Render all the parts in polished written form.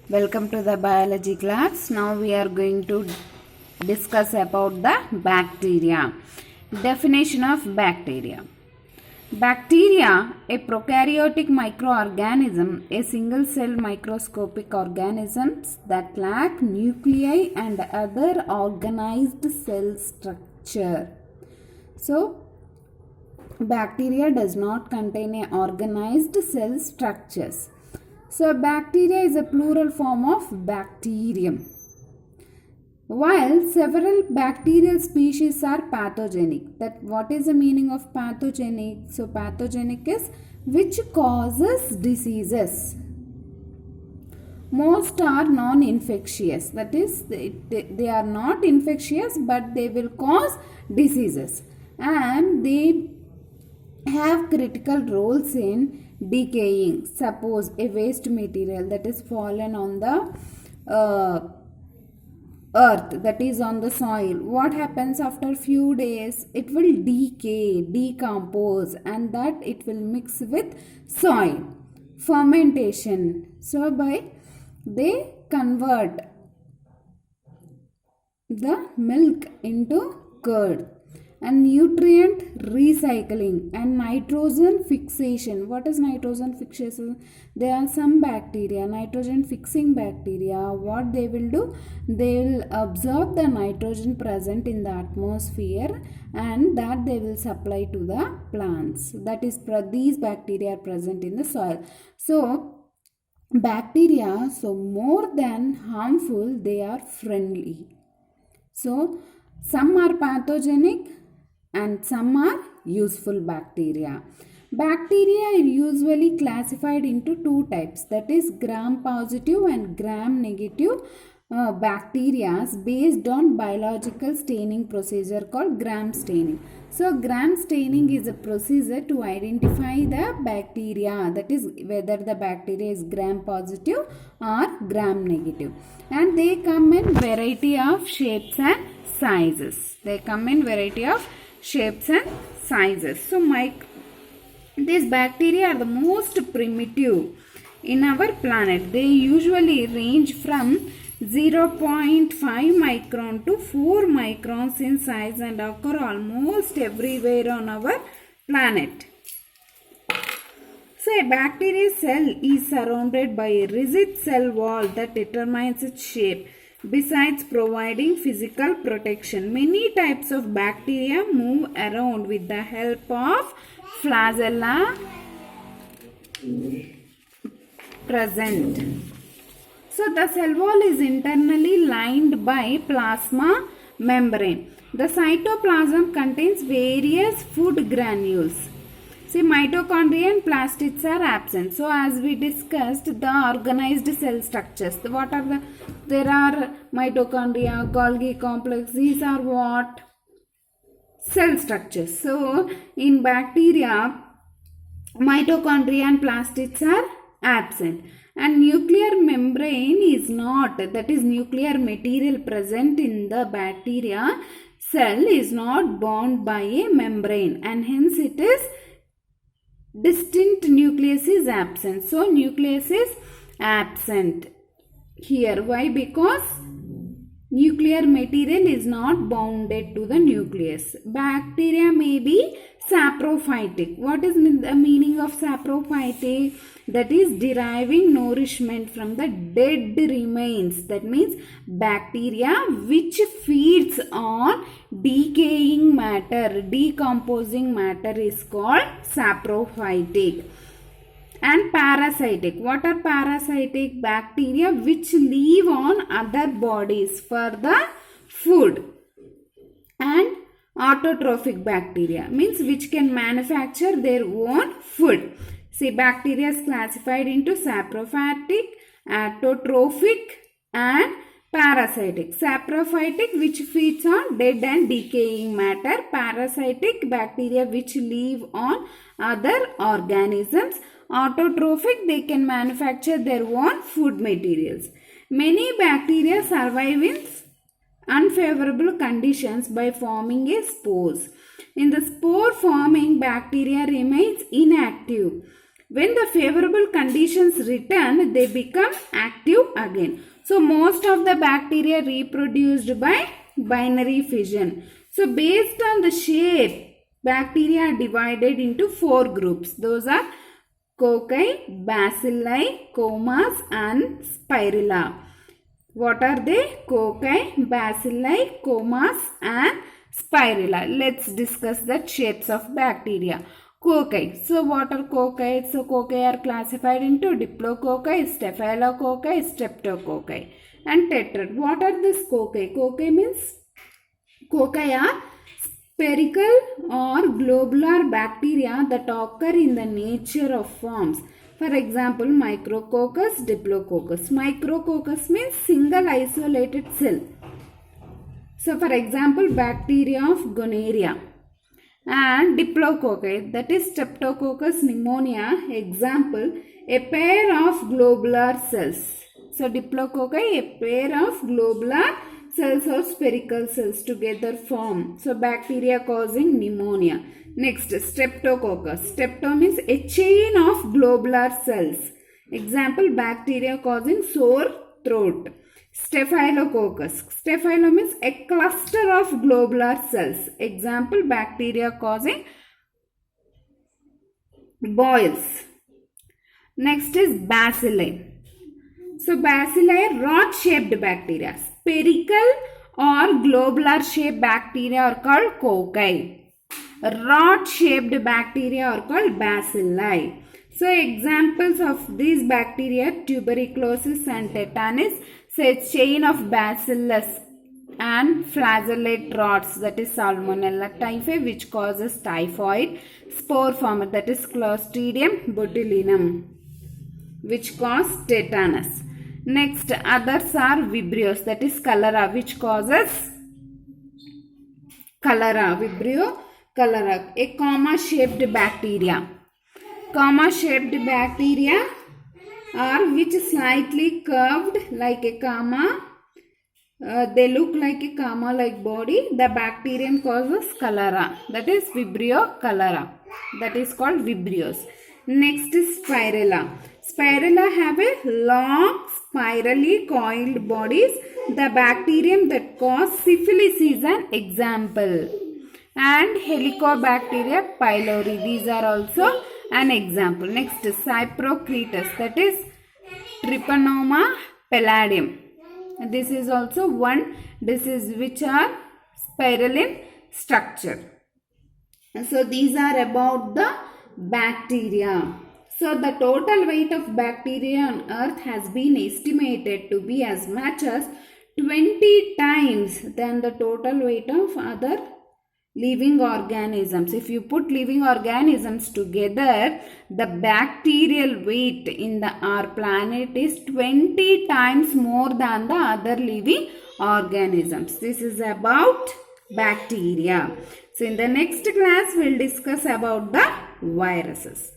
Welcome to the biology class. Now we are going to discuss about the bacteria. Definition of bacteria. Bacteria, a prokaryotic microorganism, a single cell microscopic organisms that lack nuclei and other organized cell structure. So, bacteria does not contain a organized cell structures. So, bacteria is a plural form of bacterium. While several bacterial species are pathogenic, that what is the meaning of pathogenic? So, pathogenic is which causes diseases. Most are non-infectious, that is they are not infectious but they will cause diseases, and they have critical roles in decaying. Suppose a waste material that is fallen on the earth, that is on the soil, what happens after few days? It will decay, decompose, and that it will mix with soil. Fermentation, so by they convert the milk into curd. And nutrient recycling and nitrogen fixation. What is nitrogen fixation? There are some bacteria, nitrogen fixing bacteria. What they will do? They will absorb the nitrogen present in the atmosphere and that they will supply to the plants. That is, these bacteria are present in the soil. So, bacteria, so more than harmful, they are friendly. So, some are pathogenic and some are useful bacteria. Bacteria are usually classified into two types, that is gram positive and gram negative bacteria based on biological staining procedure called gram staining. So gram staining is a procedure to identify the bacteria, that is whether the bacteria is gram positive or gram negative, and they come in variety of shapes and sizes. They come in variety of shapes and sizes. So these bacteria are the most primitive in our planet. They usually range from 0.5 micron to 4 microns in size and occur almost everywhere on our planet. So a bacteria cell is surrounded by a rigid cell wall that determines its shape. Besides providing physical protection, many types of bacteria move around with the help of flagella present. So the cell wall is internally lined by plasma membrane. The cytoplasm contains various food granules. See, mitochondria and plastids are absent. So, as we discussed, the organized cell structures. What are the? There are mitochondria, Golgi complex. These are what? Cell structures. So, in bacteria, mitochondria and plastids are absent. And nuclear membrane is not. That is, nuclear material present in the bacteria cell is not bound by a membrane, and hence it is distinct nucleus is absent. So, nucleus is absent here. Why? Because nuclear material is not bounded to the nucleus. Bacteria may be saprophytic. What is the meaning of saprophytic? That is deriving nourishment from the dead remains. That means bacteria which feeds on decaying matter, decomposing matter is called saprophytic. And parasitic. What are parasitic? Bacteria which live on other bodies for the food. And autotrophic bacteria means which can manufacture their own food. See, bacteria is classified into saprophytic, autotrophic and parasitic. Saprophytic which feeds on dead and decaying matter. Parasitic bacteria which live on other organisms. Autotrophic, they can manufacture their own food materials. Many bacteria survive in unfavorable conditions by forming a spores. In the spore forming, bacteria remains inactive. When the favorable conditions return, they become active again. So most of the bacteria reproduced by binary fission. So based on the shape, bacteria are divided into 4 groups. Those are cocci, bacilli, comas and spirilla. What are they? Cocci, bacilli, comas and spirilla. Let's discuss the shapes of bacteria. Cocci. So what are cocci? So cocci are classified into diplococci, staphylococci, streptococci and tetrad. What are these cocci? Cocci means cocci are spherical or globular bacteria that occur in the nature of forms. For example, micrococcus, diplococcus. Micrococcus means single isolated cell. So for example, bacteria of gonorrhea. And diplococci, that is streptococcus pneumonia. Example, a pair of globular cells. So diplococcus, a pair of globular cells or spherical cells together form. So bacteria causing pneumonia. Next, streptococcus. Strepto means a chain of globular cells. Example, bacteria causing sore throat. Staphylococcus. Staphylo means a cluster of globular cells. Example, bacteria causing boils. Next is bacilli. So bacilli are rod-shaped bacteria. Spherical or globular shaped bacteria are called cocci. Rod-shaped bacteria are called bacilli. So examples of these bacteria, tuberculosis and tetanus. So a chain of bacillus and flagellate rods, that is Salmonella typhi, which causes typhoid. Spore former, that is Clostridium botulinum, which cause tetanus. Next, others are Vibrios, that is cholera, which causes cholera. Vibrio cholera, a comma-shaped bacteria. Comma-shaped bacteria are which slightly curved like a comma. They look like a comma-like body. The bacterium causes cholera. That is Vibrio cholera. That is called Vibrios. Next is Spirilla. Spirilla have a long spirally coiled bodies. The bacterium that cause syphilis is an example. And Helicobacteria pylori. These are also an example. Next is Cyprocretus, that is Trypanosoma palladium. This is also one disease which are spiral in structure. So these are about the bacteria. So the total weight of bacteria on earth has been estimated to be as much as 20 times than the total weight of other living organisms. If you put living organisms together, the bacterial weight in our planet is 20 times more than the other living organisms. This is about bacteria. So in the next class, we will discuss about the viruses.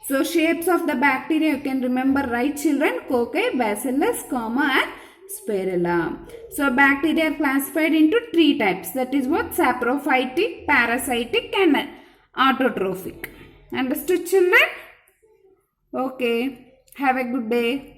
So shapes of the bacteria, you can remember, right children? Cocci, bacillus, comma and spirilla. So bacteria are classified into 3 types. That is what? Saprophytic, parasitic and autotrophic. Understood children? Okay. Have a good day.